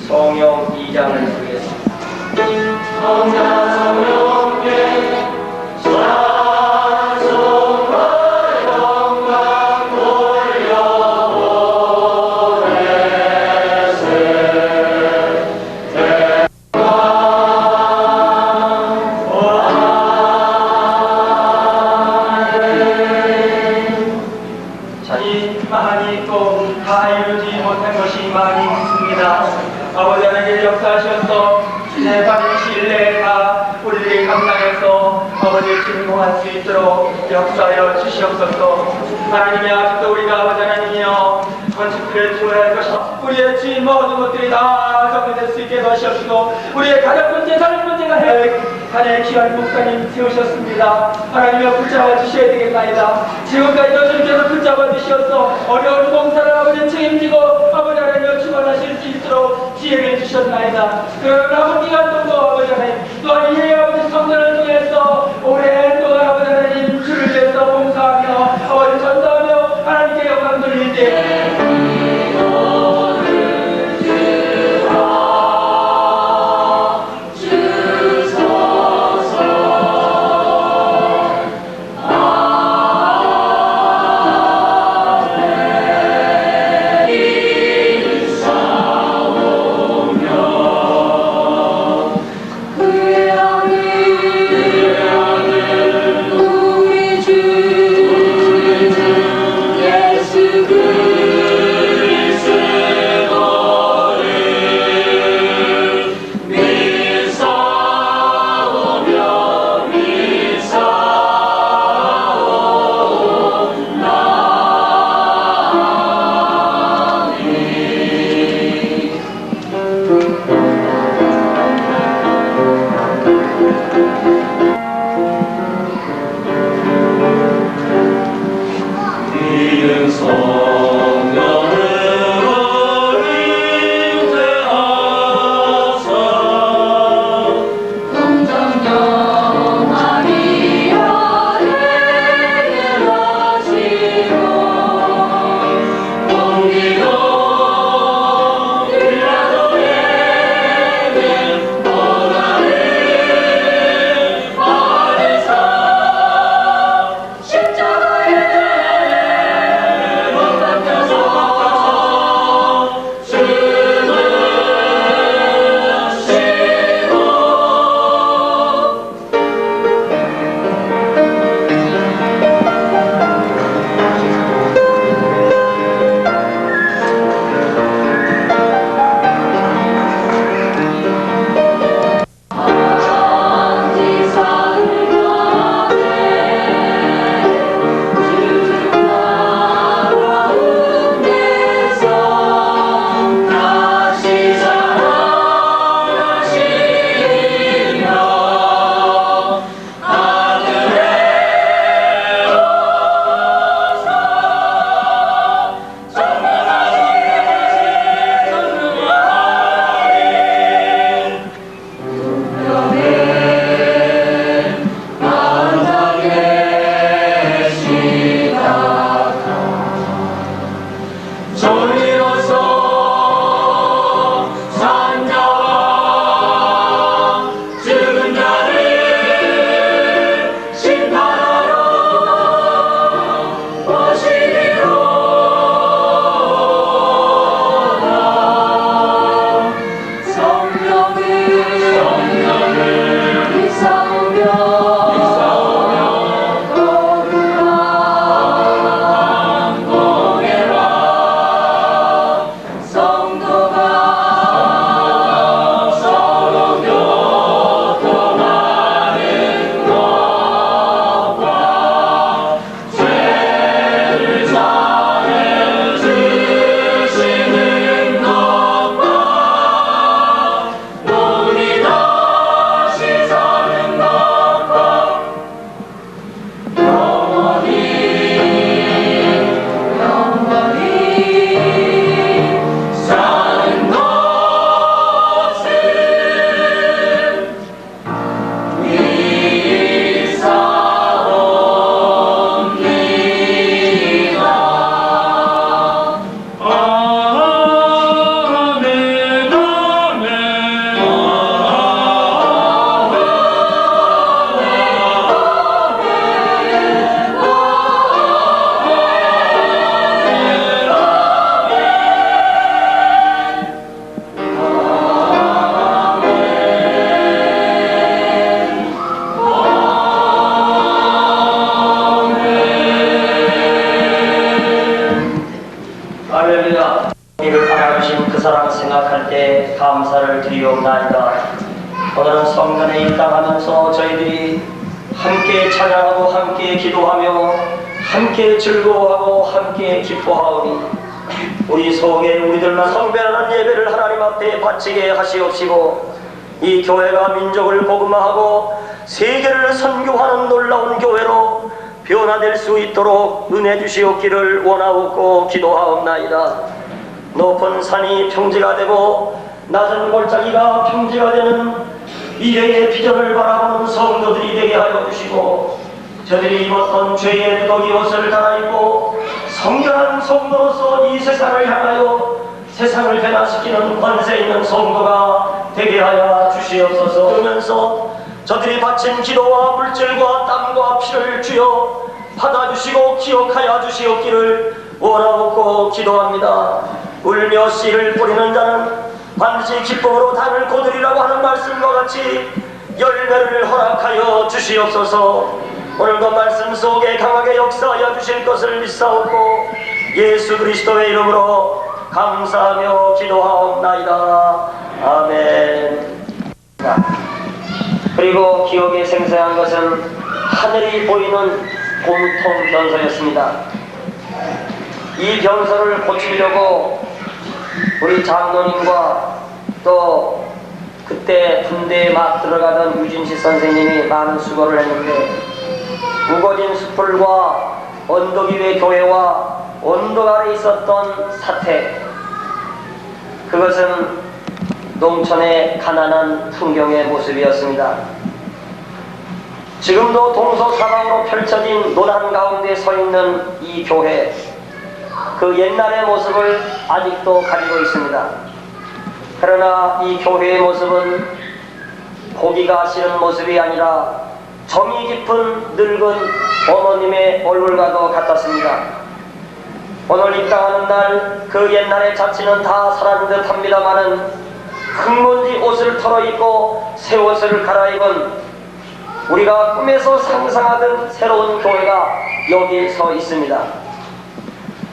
성령 2장을 드리겠습니다. 많이 있고 다 이루지 못한 것이 많이 있습니다. 아버지 하나님께 역사하셔서 주의 받은 신뢰가 우리에게 감당해서 아버지를 증거할 수 있도록 역사하여 주시옵소서. 하나님이 아직도 우리가 아버지 하나님이여 건축들을 주어야 할 것이다. 우리의 주인 모든 것들이 다 정리될 수 있게 도와주시옵시고 우리의 가장 문제 사는 문제가 하나의 귀한 목사님 세우셨습니다. 하나님의 붙잡아 주셔야 되겠나이다. 지금까지도 주님께서 붙잡아 주시어서 어려운 봉사를 아버지 책임지고 아버지 하나님을 주관하실 수 있도록 지혜를 주셨나이다. 그러나 남은 기간 동안 아버지 하나님 또한 이 아버지 성전을 통해서 오랫동안 아버지 하나님 주를 위해서 봉사하며 아버지 전도하며 하나님께 영광 돌릴 때 그 영이 주시기에 감사를 드리옵나이다. 오늘은 성전에 입당하면서 저희들이 함께 찬양하고 함께 기도하며 함께 즐거워하고 함께 기뻐하오니 우리 속에 우리들만 성별하는 예배를 하나님 앞에 바치게 하시옵시고 이 교회가 민족을 복음화하고 세계를 선교하는 놀라운 교회로 변화될 수 있도록 은혜 주시옵기를 원하옵고 기도하옵나이다. 높은 산이 평지가 되고 낮은 골짜기가 평지가 되는 미래의 비전을 바라보는 성도들이 되게 하여 주시고 저들이 입었던 죄의 누더기 옷을 갈아입고 성결한 성도로서 이 세상을 향하여 세상을 변화시키는 권세 있는 성도가 되게 하여 주시옵소서. 그러면서 저들이 바친 기도와 물질과 땀과 피를 주여 받아주시고 기억하여 주시옵기를 원하옵고 기도합니다. 울며 씨를 뿌리는 자는 반드시 기쁨으로 단을 거두리라고 하는 말씀과 같이 열매를 허락하여 주시옵소서. 오늘도 말씀 속에 강하게 역사하여 주실 것을 믿사옵고 예수 그리스도의 이름으로 감사하며 기도하옵나이다. 아멘. 그리고 기억에 생생한 것은 하늘이 보이는 곰통 변소였습니다. 이 변소를 고치려고 우리 장로님과 또 그때 군대에 막 들어가던 유진식 선생님이 많은 수고를 했는데 우거진 숲풀과 언덕 위의 교회와 언덕 아래 있었던 사태, 그것은 농촌의 가난한 풍경의 모습이었습니다. 지금도 동서사방으로 펼쳐진 노란 가운데 서 있는 이 교회, 그 옛날의 모습을 아직도 가지고 있습니다. 그러나 이 교회의 모습은 보기가 싫은 모습이 아니라 정이 깊은 늙은 어머님의 얼굴과도 같았습니다. 오늘 입당하는 날 그 옛날의 자취는 다 사라진 듯 합니다마는 흙먼지 옷을 털어입고 새 옷을 갈아입은 우리가 꿈에서 상상하던 새로운 교회가 여기 서 있습니다.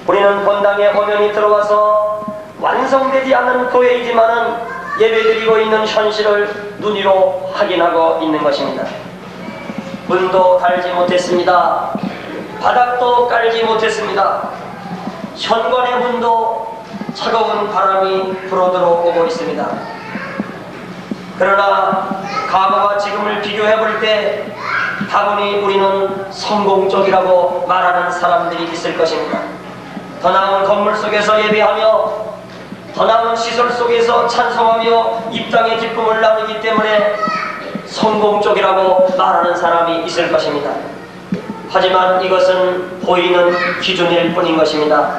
우리는 본당에 엄연히 들어와서 완성되지 않은 교회이지만은 예배드리고 있는 현실을 눈으로 확인하고 있는 것입니다. 문도 달지 못했습니다. 바닥도 깔지 못했습니다. 현관의 문도 차가운 바람이 불어들어오고 있습니다. 그러나 과거와 지금을 비교해 볼 때 다분히 우리는 성공적이라고 말하는 사람들이 있을 것입니다. 더 나은 건물 속에서 예배하며 더 나은 시설 속에서 찬송하며 입당의 기쁨을 나누기 때문에 성공적이라고 말하는 사람이 있을 것입니다. 하지만 이것은 보이는 기준일 뿐인 것입니다.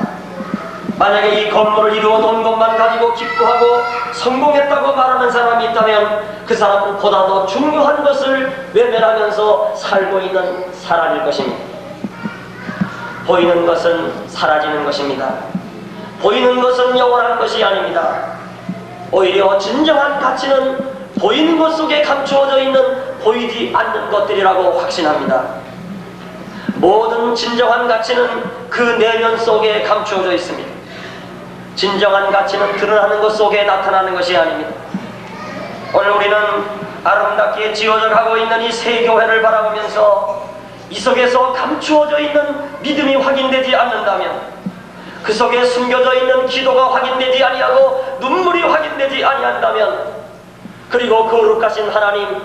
만약에 이 건물을 이루어 놓은 것만 가지고 기뻐하고 성공했다고 말하는 사람이 있다면 그 사람은 보다 더 중요한 것을 외면하면서 살고 있는 사람일 것입니다. 보이는 것은 사라지는 것입니다. 보이는 것은 영원한 것이 아닙니다. 오히려 진정한 가치는 보이는 것 속에 감추어져 있는 보이지 않는 것들이라고 확신합니다. 모든 진정한 가치는 그 내면 속에 감추어져 있습니다. 진정한 가치는 드러나는 것 속에 나타나는 것이 아닙니다. 오늘 우리는 아름답게 지어져 가고 있는 이 새 교회를 바라보면서 이 속에서 감추어져 있는 믿음이 확인되지 않는다면, 그 속에 숨겨져 있는 기도가 확인되지 아니하고 눈물이 확인되지 아니한다면, 그리고 거룩하신 하나님,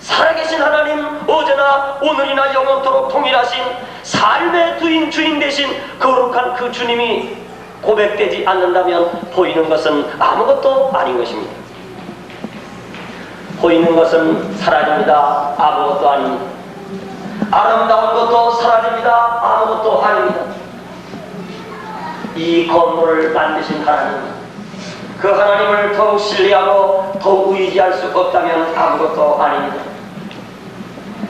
살아계신 하나님, 어제나 오늘이나 영원토록 동일하신 삶의 주인 되신 거룩한 그 주님이 고백되지 않는다면 보이는 것은 아무것도 아닌 것입니다. 보이는 것은 사라집니다. 아무것도 아닙니다. 아름다운 것도 사라집니다. 아무것도 아닙니다. 이 건물을 만드신 하나님, 그 하나님을 더욱 신뢰하고 더욱 의지할 수 없다면 아무것도 아닙니다.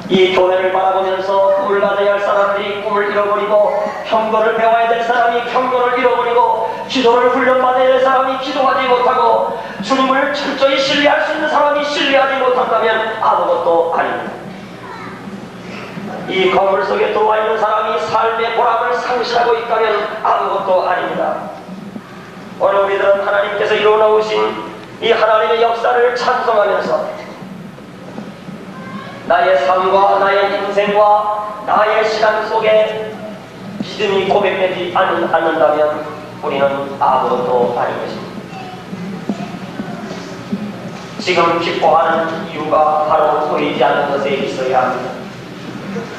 이 교회를 바라보면서 꿈을 가져야 할 사람들이 꿈을 잃어버리고, 경고를 배워야 될 사람이 경고를 잃어버리고, 기도를 훈련받아야 될 사람이 기도하지 못하고, 주님을 철저히 신뢰할 수 있는 사람이 신뢰하지 못한다면 아무것도 아닙니다. 이 건물 속에 들어와 있는 사람이 삶의 보람을 상실하고 있다면 아무것도 아닙니다. 오늘 우리들은 하나님께서 이루어놓으신 이 하나님의 역사를 찬송하면서 나의 삶과 나의 인생과 나의 시간 속에 믿음이 고백되지 않는다면 우리는 아무것도 아닌 것입니다. 지금 기뻐하는 이유가 바로 보이지 않는 것에 있어야 합니다.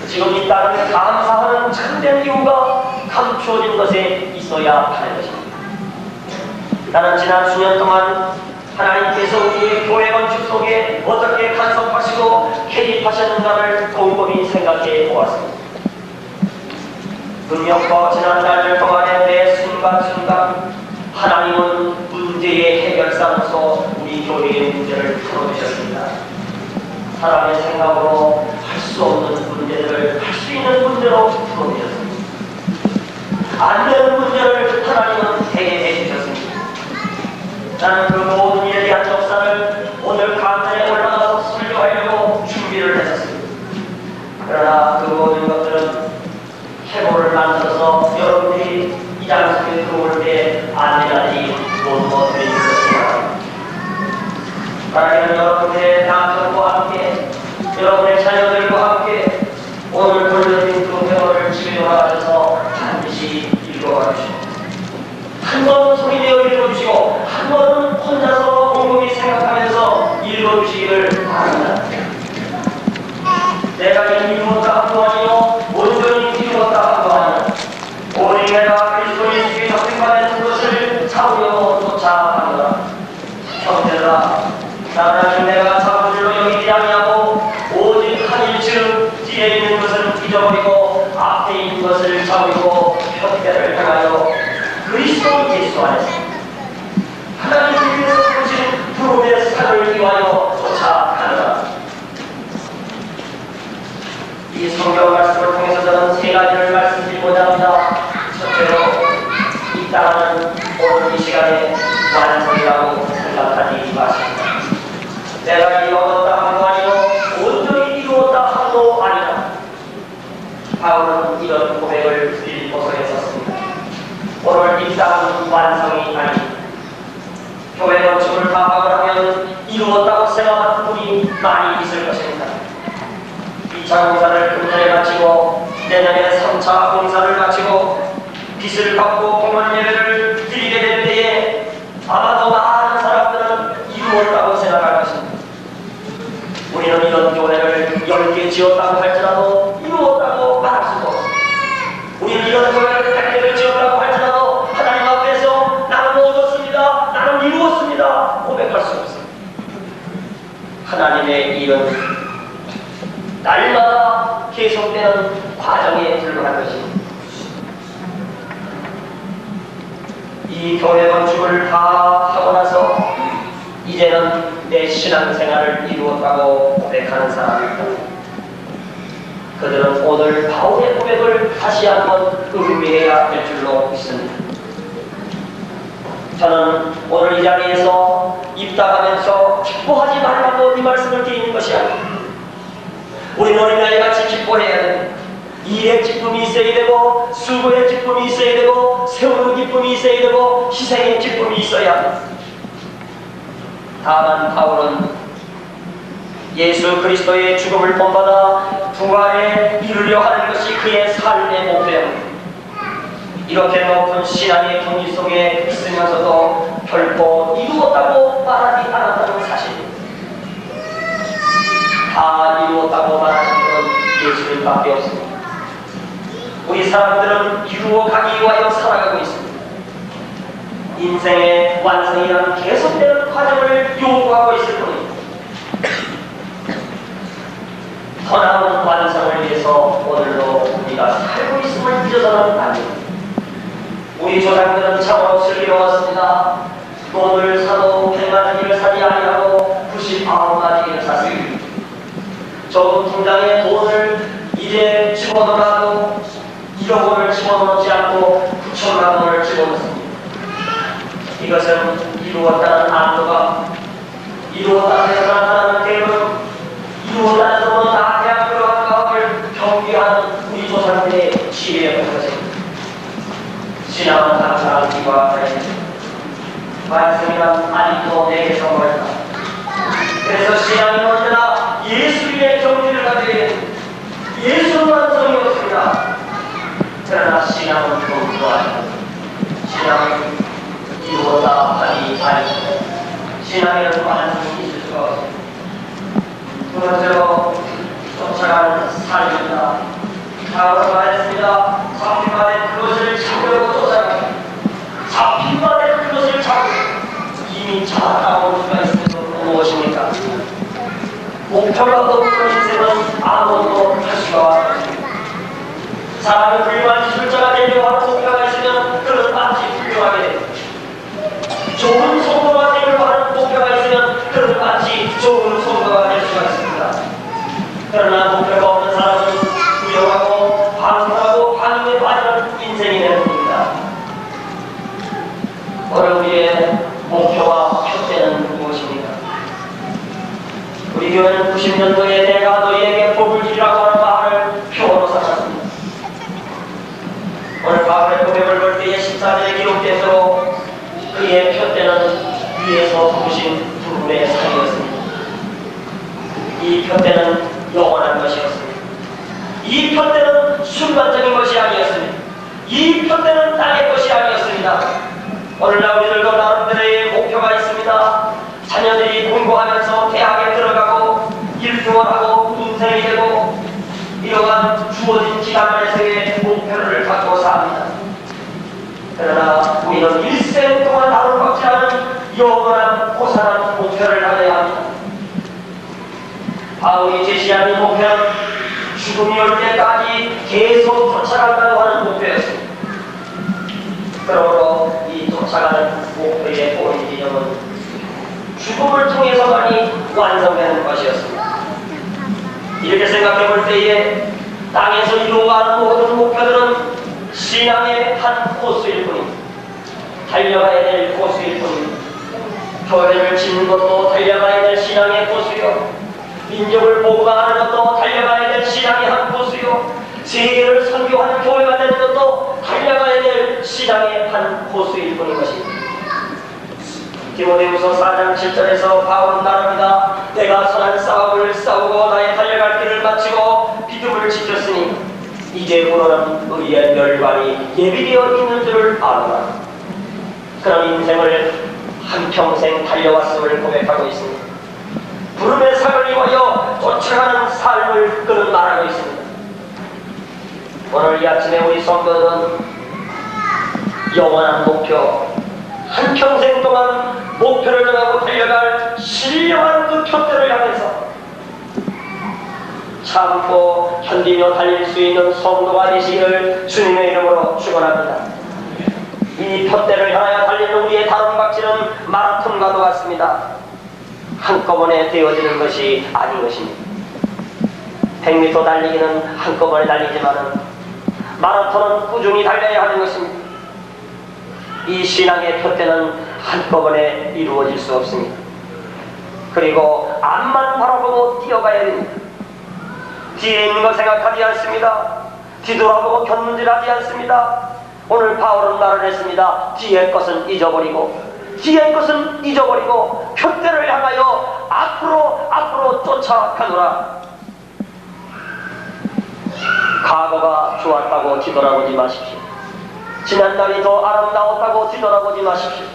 지금 이 땅을 감사하는 참된 이유가 감추어진 것에 있어야 하는 것입니다. 나는 지난 수년 동안 하나님께서 우리의 교회 건축 속에 어떻게 간섭하시고 개입하셨는가를 곰곰이 생각해 보았습니다. 분명히 지난 날들 동안에 매 순간순간 하나님은 문제의 해결사로서 우리 교회의 문제를 풀어주셨습니다. 사람의 생각으로 할 수 없는 문제들을 할 수 있는 문제로 풀어주셨습니다. 안 되는 문제를 하나님은 해결해 주셨습니다. 나는 그 모든 일에 대한 역사를 오늘 강단에 올라가서 설교하려고 준비를 했었습니다. 그러나 그 모든 것들은 해보를 만들어서 여러분들이 이 장소에 들어올 때 안내까지 모두 드리는 것입니다. 바라기는 여러분들의 남편과 함께 여러분의 자녀들과 함께 오늘 돌려드린 그 회원을 집에 돌아가셔서 반드시 읽어가 주시고 한 번은 소리내어 읽어주시고 한 번은 혼자서 곰곰이 생각하면서 읽어주시기를 바랍니다. 내가 이루었다 한도 아니요 온전히 이루었다 한도 아니요 오직 내가 그리스도 예수께 접근받는 것을 잡으려 쫓아가노라. 형제들아, 나는 내가 잡은 줄로 여기지 아니하고 오직 한 일쯤 뒤에 있는 것을 잊어버리고 앞에 있는 것을 잡으려고 편대를 향하여 그리스도 예수 안에서 하나님께서 주신 부름의 산을 위하여 쫓아가노라. 이 성경 말씀을 통해서 저는 세 가지를 말씀드리고자 합니다. 첫째로 이 땅은 오늘 이 시간에 완성이라고 생각하지 마십니다. 내가 이루었다 한도 아니요 온전히 이루었다 한도 아니라. 바울은 이런 고백을 빌립보서에 썼습니다. 오늘 이 땅은 완성이 아닙니다. 교회 건축을 다 하면 이루었다고 생각하는 분이 많이 있을 것입니다. 2차 공사를 금년에 마치고 내년에 3차 공사를 마치고 빚을 갚고 공원 예배를 드리게 될 때에 아마도 많은 사람들은 이루었다고 생각할 것입니다. 우리는 이런 교회를 10개 지었다고 할지라도 이루었다고 말할 수도 없습니다. 우리는 이런 교회를 100개를 지었다고 할지라도 하나님 앞에서 나는 얻었습니다, 나는 이루었습니다 고백할 수 없습니다. 하나님의 일은 날마다 계속되는 과정에 불과한 것입니다. 이 교회 건축을 다 하고 나서 이제는 내 신앙생활을 이루었다고 고백하는 사람이 있다. 그들은 오늘 바울의 고백을 다시 한번 의미해야 될 줄로 믿습니다. 저는 오늘 이 자리에서 입당하면서 기뻐하지 말라고 이 말씀을 드리는 것이 아닙니다. 우리는 어린아이같이 기뻐해야 됩니다. 일의 기쁨이 있어야 되고 수고의 기쁨이 있어야 되고 세우는 기쁨이 있어야 되고 희생의 기쁨이 있어야 합니다. 다만 바울은 예수 그리스도의 죽음을 본받아 부활에 이르려 하는 것이 그의 삶의 목표입니다. 이렇게 높은 신앙의 경지 속에 있으면서도 결코 이루었다고 말하지 않았다는 사실입니다. 다 이루었다고 말하는 것은 예수님밖에 없습니다. 우리 사람들은 이루어가기 위하여 살아가고 있습니다. 인생의 완성이란 계속되는 과정을 요구하고 있을 뿐입니다. 더 나은 완성을 위해서 오늘도 우리가 살고 있음을 잊어서는 아닙니다. 우리 조상들은 참으로 슬기로웠습니다. 돈을 사도 100만원을 사지 아니하고 99가지를 샀습니다. 적은 통장에 돈을 이제 집어넣어도 1억 원을 집어넣지 않고 9천만 원을 집어넣습니다. 이것은 이루었다는 안도감, 이루었다는 데서 나타나는 대응, 이루었다는 데서 다 대학 들어간 과학을 경계하는 우리 조상들의 지혜의 것입니다. 신앙은 항상 이와 같습니다. 말씀이란 아직도 내게서 신앙에는 완전히 있을 수가 없습니다. 두 번째로 쫓아가는 삶입니다. 다음으로 말했습니다. 잡힌 바에 그것을 찾으려고 쫓아가고 잡힌 바에 그것을 찾고 이미 찾아올 수가 있으면 무엇입니까? 목표가 없는 인생은 아무것도 할 수가 없습니다. 사람은 훌륭한 기술자가 되려고 하는 목표가 있으면 그는 마치 훌륭하게 됩니다. 좋은 성도가 되려고 하는 목표가 있으면 그는 마치 좋은 성도가 될 수가 있습니다. 그러나 목표가 없는 사람은 부여하고 방송하고 방임에 빠지는 인생이 되는 겁니다. 오늘 우리의 목표와 표대는 무엇입니까? 우리 교회는 90년도에 내가 너희에게 복을 주리라고 하는 말을 표어로 삼았습니다. 오늘 바울의 고백을 볼 때에 14절에 기록된 대로 그의 표대는 위에서 부으신 부름의 상이었습니다. 이 표대는 영원한 것이었습니다. 이 표대는 순간적인 것이 아니었습니다. 이 표대는 땅의 것이 아니었습니다. 오늘날 우리들도 나름대로의 목표가 있습니다. 자녀들이 공부하면서 대학에 들어가고 1등을 하고 인생이 되고 이러한 주어진 기간에서의 목표를 갖고 삽니다. 그러나 우리는 일생 동안 나눠받지 않은 영원한 고상한 목표를 가져야 합니다. 바울이 제시한 이 목표는 죽음이 올 때까지 계속 쫓아간다고 하는 목표였습니다. 그러므로 이 쫓아가는 목표의 본인 기념은 죽음을 통해서만이 완성되는 것이었습니다. 이렇게 생각해 볼 때에 땅에서 이루어가는 모든 목표들은 신앙의 한 코스일 뿐입니다. 달려가야 될 코스일 뿐입니다. 교회를 짓는 것도 달려가야 될 신앙의 코스요, 민족을 복음하는 것도 달려가야 될 신앙의 한 코스요, 세계를 선교하는 교회가 되는 것도 달려가야 될 신앙의 한 코스일 뿐인 것입니다. 디모데후서 4장 7절에서 바울은 말합니다. 내가 선한 싸움을 싸우고 나의 달려갈 길을 마치고 믿음을 지켰으니 이제부로는 우리의 멸관이 예비되어 있는 줄을 아노라. 그런 인생을 한평생 달려왔음을 고백하고 있습니다. 부름의 상을 입어여 쫓아가는 삶을 그는 말하고 있습니다. 오늘 이 아침에 우리 성도들은 영원한 목표, 한평생 동안 목표를 정하고 달려갈 신령한 그 표대를 향해서 참고 견디며 달릴 수 있는 성도가 되시기를 주님의 이름으로 축원합니다. 이 표대를 향하여 달리는 우리의 다음 박질은 마라톤과도 같습니다. 한꺼번에 되어지는 것이 아닌 것입니다. 100m 달리기는 한꺼번에 달리지만 마라톤은 꾸준히 달려야 하는 것입니다. 이 신앙의 표대는 한꺼번에 이루어질 수 없습니다. 그리고 앞만 바라보고 뛰어가야 됩니다. 뒤에 있는 걸 생각하지 않습니다. 뒤돌아보고 견문질하지 않습니다. 오늘 바울은 말을 했습니다. 뒤의 것은 잊어버리고 표대를 향하여 앞으로 쫓아가노라. 과거가 좋았다고 뒤돌아보지 마십시오. 지난날이 더 아름다웠다고 뒤돌아보지 마십시오.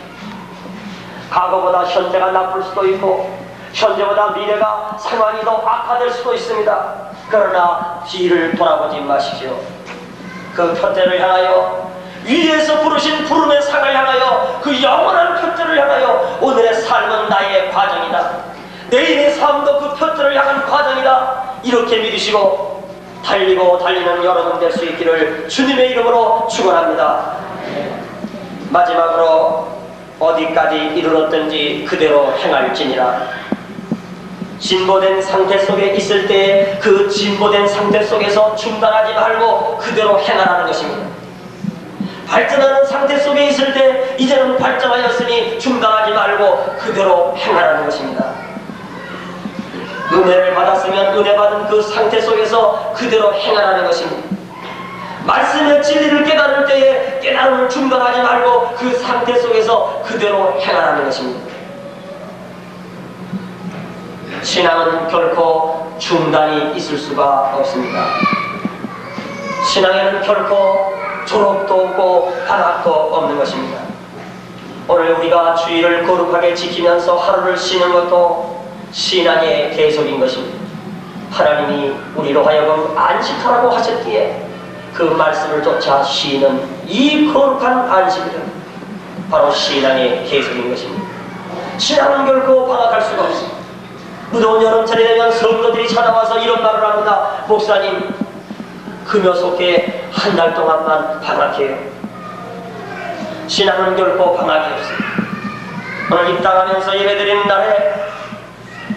과거보다 현재가 나쁠 수도 있고 현재보다 미래가 상황이 더 악화될 수도 있습니다. 그러나 뒤를 돌아보지 마십시오. 그 표대를 향하여, 위에서 부르신 부름의 상을 향하여, 그 영원한 표대를 향하여 오늘의 삶은 나의 과정이다. 내일의 삶도 그 표대를 향한 과정이다. 이렇게 믿으시고 달리고 달리는 여러분 될 수 있기를 주님의 이름으로 축원합니다. 마지막으로 어디까지 이르렀든지 그대로 행할지니라. 진보된 상태 속에 있을 때 그 진보된 상태 속에서 중단하지 말고 그대로 행하라는 것입니다. 발전하는 상태 속에 있을 때 이제는 발전하였으니 중단하지 말고 그대로 행하라는 것입니다. 은혜를 받았으면 은혜 받은 그 상태 속에서 그대로 행하라는 것입니다. 말씀의 진리를 깨달을 때에 깨달음을 중단하지 말고 그 상태 속에서 그대로 행하라는 것입니다. 신앙은 결코 중단이 있을 수가 없습니다. 신앙에는 결코 졸업도 없고 반학도 없는 것입니다. 오늘 우리가 주의를 거룩하게 지키면서 하루를 쉬는 것도 신앙의 계속인 것입니다. 하나님이 우리로 하여금 안식하라고 하셨기에 그 말씀을 쫓아 쉬는 이 거룩한 안식일은 바로 신앙의 계속인 것입니다. 신앙은 결코 방학할 수가 없습니다. 무더운 여름철이 되면 성도들이 찾아와서 이런 말을 합니다. 목사님, 금요 속에 한 달 동안만 방학해요. 신앙은 결코 방학이 없습니다. 오늘 입당하면서 예배드리는 날에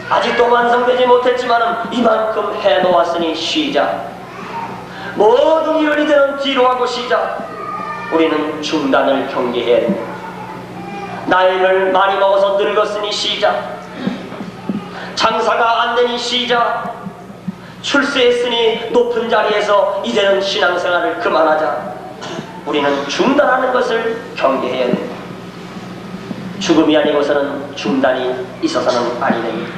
아직도 완성되지 못했지만 이만큼 해놓았으니 쉬자. 모든 일을 이제는 뒤로 하고 쉬자. 우리는 중단을 경계해야 됩니다. 나이를 많이 먹어서 늙었으니 쉬자. 장사가 안 되니 쉬자. 출세했으니 높은 자리에서 이제는 신앙생활을 그만하자. 우리는 중단하는 것을 경계해야 됩니다. 죽음이 아니고서는 중단이 있어서는 아니 됩니다.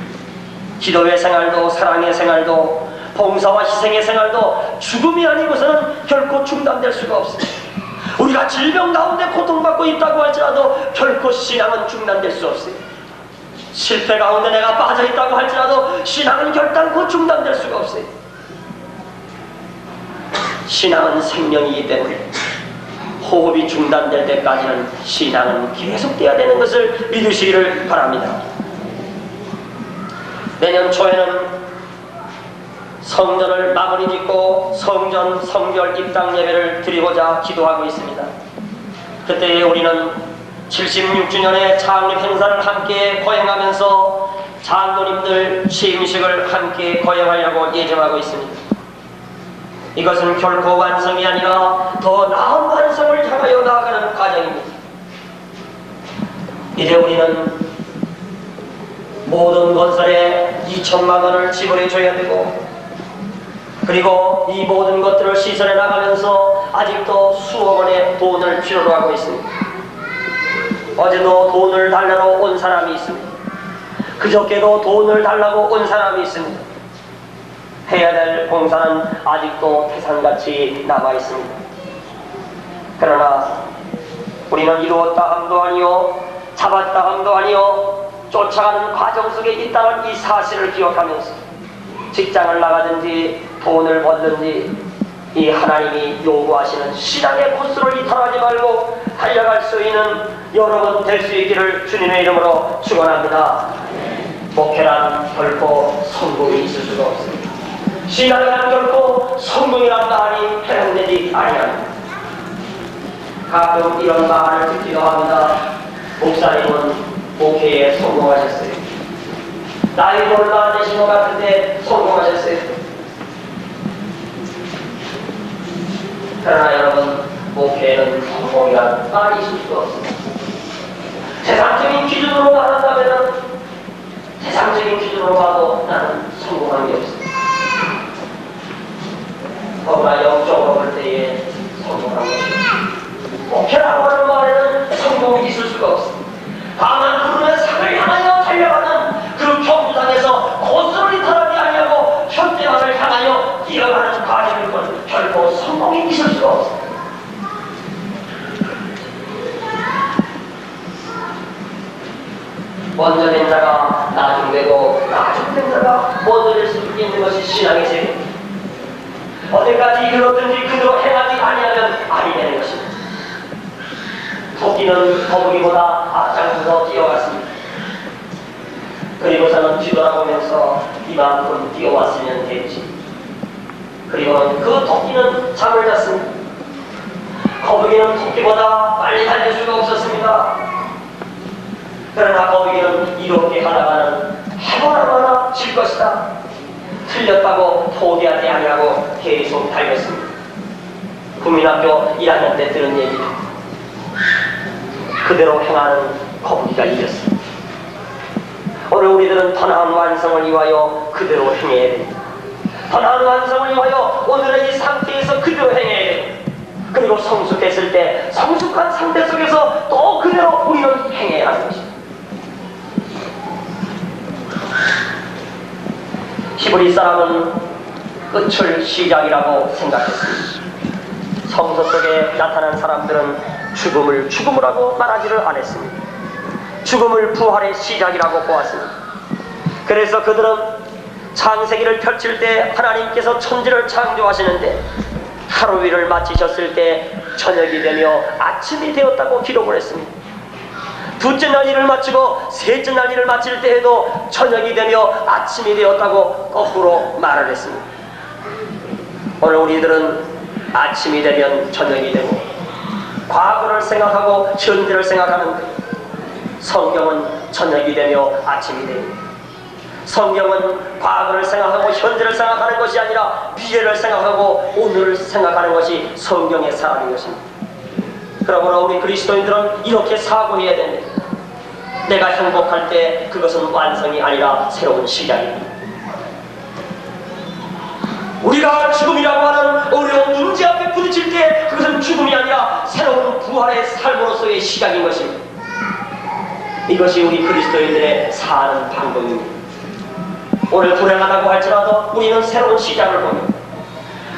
기도의 생활도 사랑의 생활도 봉사와 희생의 생활도 죽음이 아니고서는 결코 중단될 수가 없습니다. 우리가 질병 가운데 고통받고 있다고 할지라도 결코 신앙은 중단될 수 없어요. 실패 가운데 내가 빠져있다고 할지라도 신앙은 결단코 중단될 수가 없어요. 신앙은 생명이기 때문에 호흡이 중단될 때까지는 신앙은 계속돼야 되는 것을 믿으시기를 바랍니다. 내년 초에는 성전을 마무리 짓고 성전 성결 입당 예배를 드리고자 기도하고 있습니다. 그때에 우리는 76주년의 창립 행사를 함께 거행하면서 장로님들 취임식을 함께 거행하려고 예정하고 있습니다. 이것은 결코 완성이 아니라 더 나은 완성을 향하여 나아가는 과정입니다. 이제 우리는 모든 건설에 2천만 원을 지불해 줘야 되고, 그리고 이 모든 것들을 시설해 나가면서 아직도 수억 원의 돈을 필요로 하고 있습니다. 어제도 돈을 달라고 온 사람이 있습니다. 그저께도 돈을 달라고 온 사람이 있습니다. 해야 될 봉사는 아직도 태산같이 남아 있습니다. 그러나 우리는 이루었다 함도 아니요, 잡았다 함도 아니요, 쫓아가는 과정 속에 있다는 이 사실을 기억하면서 직장을 나가든지 돈을 벌든지 이 하나님이 요구하시는 신앙의 코스를 이탈하지 말고 달려갈 수 있는 여러분 될 수 있기를 주님의 이름으로 축원합니다. 목회란 결코 성공이 있을 수가 없습니다. 신앙이란 결코 성공이란 말이 해당되지 아니합니다. 가끔 이런 말을 듣기도 합니다. 목사님은 목회에 성공하셨어요. 나이도 얼마 안 되신 것 같은데 성공하셨어요. 그러나 여러분, 목회에는 성공이란 말이 있을 수가 없습니다. 세상적인 기준으로 말한다면 세상적인 기준으로 봐도 나는 성공한 게 없습니다. 그러나 영적으로 볼 때에 성공한 것입니다. 목회라고 하는 말에는 성공이 있을 수가 없습니다. 다만 구름의 산을 향하여 달려가는 그 경주장에서 고수를 이탈하지 아니하고 현대화를 향하여 뛰어가는 과정일 것 결코 성공이 있을 수가 없습니다. 먼저 된 자가 나중되고 나중된 자가 먼저 될 수 있는 것이 신앙의 세계입니다. 어디까지 이르렀든지 그대로 행하지 아니하면 아니 되는 것입니다. 토끼는 거북이보다 앞장서서 뛰어갔습니다. 그리고서는 뒤돌아보면서 이만큼 뛰어왔으면 됐지. 그리고는 그 토끼는 잠을 잤습니다. 거북이는 토끼보다 빨리 달릴 수가 없었습니다. 그러나 거북이는 이렇게 하다가는 해보라마나 질 것이다. 틀렸다고 포기하지 아니하고 계속 달렸습니다. 국민학교 1학년 때 들은 얘기입니다. 그대로 행하는 거북이가 이겼습니다. 오늘 우리들은 더 나은 완성을 위하여 그대로 행해야 됩니다. 더 나은 완성을 위하여 오늘의 이 상태에서 그대로 행해야 됩니다. 그리고 성숙했을 때 성숙한 상태 속에서 또 그대로 우리는 행해야 하는 것입니다. 히브리 사람은 끝을 시작이라고 생각했습니다. 성서 속에 나타난 사람들은 죽음을 죽음이라고 말하지를 않았습니다. 죽음을 부활의 시작이라고 보았습니다. 그래서 그들은 창세기를 펼칠 때 하나님께서 천지를 창조하시는데 하루 일을 마치셨을 때 저녁이 되며 아침이 되었다고 기록을 했습니다. 둘째 날 일을 마치고 셋째 날 일을 마칠 때에도 저녁이 되며 아침이 되었다고 거꾸로 말을 했습니다. 오늘 우리들은 아침이 되면 저녁이 되고 과거를 생각하고 현재를 생각하는데 성경은 저녁이 되며 아침이 됩니다. 성경은 과거를 생각하고 현재를 생각하는 것이 아니라 미래를 생각하고 오늘을 생각하는 것이 성경의 사람인 것입니다. 그러므로 우리 그리스도인들은 이렇게 사고해야 됩니다. 내가 행복할 때 그것은 완성이 아니라 새로운 시작입니다. 우리가 죽음이라고 하는 어려운 문제 앞에 부딪힐 때 그것은 죽음이 아니라 새로운 부활의 삶으로서의 시작인 것입니다. 이것이 우리 그리스도인들의 사는 방법입니다. 오늘 불행하다고 할지라도 우리는 새로운 시작을 봅니다.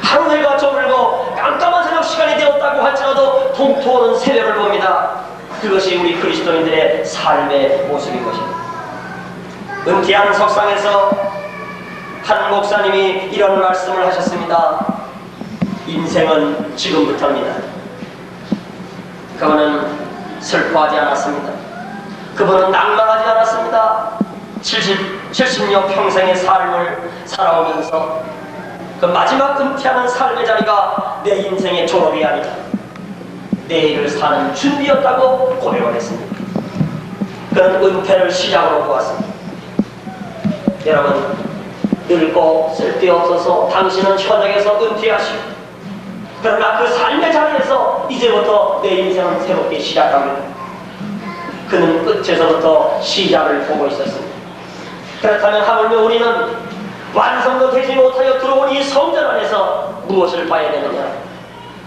하루 해가 저물고 깜깜한 저녁 시간이 되었다고 할지라도 동토하는 새벽을 봅니다. 그것이 우리 그리스도인들의 삶의 모습인 것입니다. 은퇴한 석상에서 한 목사님이 이런 말씀을 하셨습니다. 인생은 지금부터입니다. 그분은 슬퍼하지 않았습니다. 그분은 낭만하지 않았습니다. 70여 평생의 삶을 살아오면서 그 마지막 은퇴하는 삶의 자리가 내 인생의 졸업이 아니다, 내일을 사는 준비였다고 고백을 했습니다. 그는 은퇴를 시작으로 보았습니다. 여러분, 늙고 쓸데없어서 당신은 현역에서 은퇴하시고 그러나 그 삶의 자리에서 이제부터 내 인생은 새롭게 시작합니다. 그는 끝에서부터 시작을 보고 있었습니다. 그렇다면 하물며 우리는 완성도 되지 못하여 들어온 이 성전 안에서 무엇을 봐야 되느냐?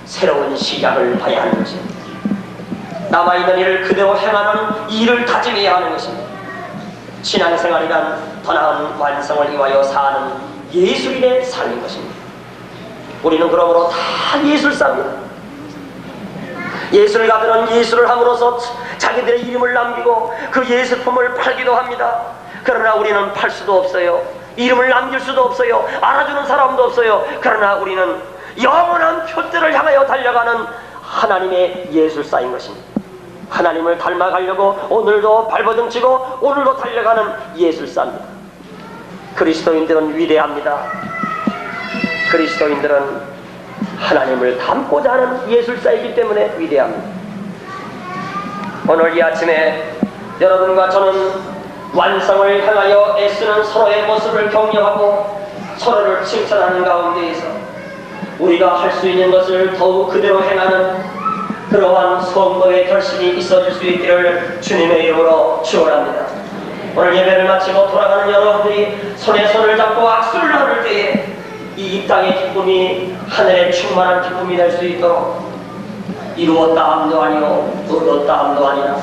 새로운 시작을 봐야 하는 것입니다. 남아있는 일을 그대로 행하는 일을 다짐해야 하는 것입니다. 신앙생활이란 더 나은 완성을 위하여 사는 예술인의 삶인 것입니다. 우리는 그러므로 다 예술사입니다. 예술가들은 예술을 함으로써 자기들의 이름을 남기고 그 예술품을 팔기도 합니다. 그러나 우리는 팔 수도 없어요. 이름을 남길 수도 없어요. 알아주는 사람도 없어요. 그러나 우리는 영원한 표대를 향하여 달려가는 하나님의 예술사인 것입니다. 하나님을 닮아가려고 오늘도 발버둥치고 오늘도 달려가는 예술사입니다. 그리스도인들은 위대합니다. 그리스도인들은 하나님을 닮고자 하는 예술사이기 때문에 위대합니다. 오늘 이 아침에 여러분과 저는 완성을 향하여 애쓰는 서로의 모습을 격려하고 서로를 칭찬하는 가운데에서 우리가 할 수 있는 것을 더욱 그대로 행하는 그러한 성도의 결심이 있어질 수 있기를 주님의 이름으로 축원합니다. 오늘 예배를 마치고 돌아가는 여러분들이 손에 손을 잡고 악수를 나눌 때에 이 땅의 기쁨이 하늘의 충만한 기쁨이 될 수 있도록 이루었다 함도 아니요 얻었다 함도 아니라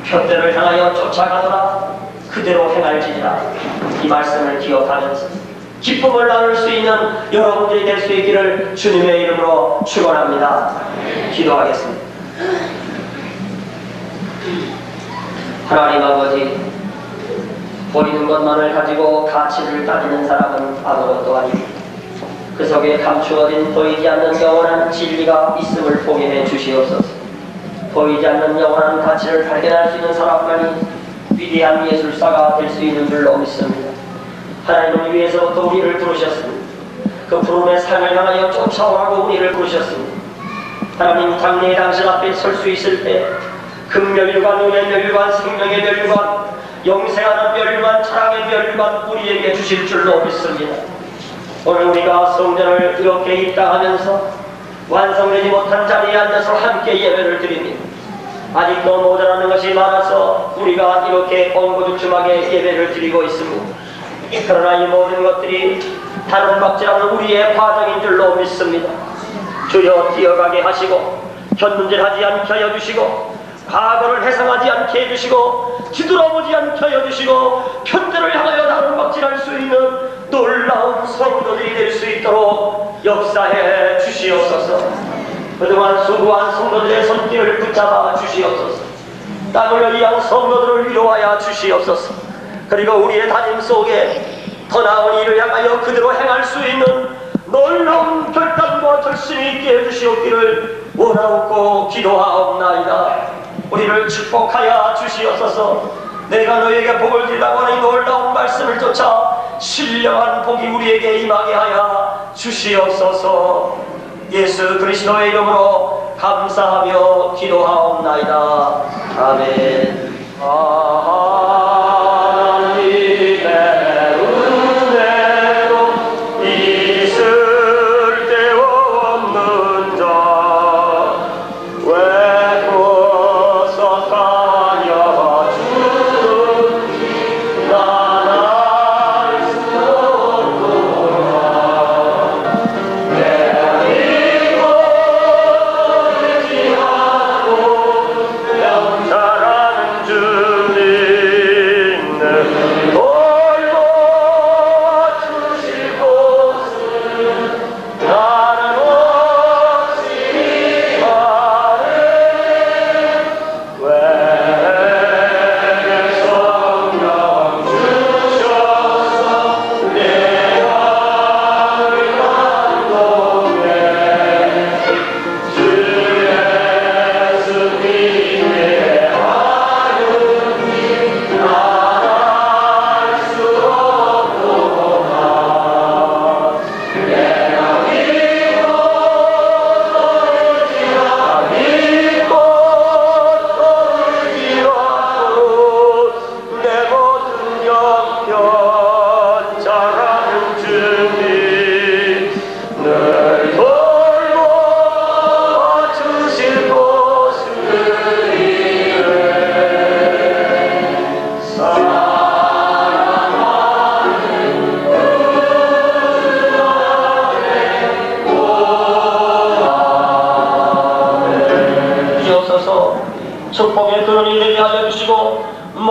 표대를 향하여 쫓아가노라 그대로 행할지니라, 이 말씀을 기억하면서 기쁨을 나눌 수 있는 여러분들이 될 수 있기를 주님의 이름으로 축원합니다. 기도하겠습니다. 하나님 아버지, 보이는 것만을 가지고 가치를 따지는 사람은 아무것도 아닙니다. 그 속에 감추어진 보이지 않는 영원한 진리가 있음을 보게 해 주시옵소서. 보이지 않는 영원한 가치를 발견할 수 있는 사람만이 위대한 예술사가 될 수 있는 줄로 믿습니다. 하나님을 위해서부터 우리를 부르셨습니다. 그 부름의 삶을 향하여 쫓아오라고 우리를 부르셨습니다. 하나님, 장래의 당신 앞에 설 수 있을 때 금멸류관, 은의 멸류관, 생명의 멸류관, 영생하는 멸류관, 사랑의 멸류관 우리에게 주실 줄로 믿습니다. 오늘 우리가 성전을 이렇게 입당하면서 완성되지 못한 자리에 앉아서 함께 예배를 드립니다. 아직도 모자라는 것이 많아서 우리가 이렇게 엉거주춤하게 예배를 드리고 있습니다. 그러나 이 모든 것들이 다른 박질하는 우리의 과정인 줄로 믿습니다. 주여, 뛰어가게 하시고 현문질하지 않게 하여 주시고 과거를 회상하지 않게 해주시고 뒤돌아보지 않게 하여 주시고 편대를 향하여 다른 박질할 수 있는 놀라운 성도들이 될 수 있도록 역사해 주시옵소서. 그동안 수고한 성도들의 손길을 붙잡아 주시옵소서. 땀 흘려 이 양 성도들을 위로하여 주시옵소서. 그리고 우리의 다짐 속에 더 나은 일을 향하여 그대로 행할 수 있는 놀라운 결단과 결심이 있게 해주시옵기를 원하옵고 기도하옵나이다. 우리를 축복하여 주시옵소서. 내가 너에게 복을 주려고 하는 이 놀라운 말씀을 쫓아 신령한 복이 우리에게 임하게 하여 주시옵소서. 예수 그리스도의 이름으로 감사하며 기도하옵나이다. 아멘. 하나님의 은혜로 있을 데 없는 자 외로워서 다녀주는 난 알 수 없구나. 내 믿고 의지하고 영원한 주님 내 돌보주실 곳은 나는 없이 가네. 외계 성령 주셔서 내 마음을 감동해. 주 예수님의 하느님 나갈 수 없구나. 내가 믿고 의지하고 내 모든 형편 잘하는 주님 늘 돌보주실 곳을 이래.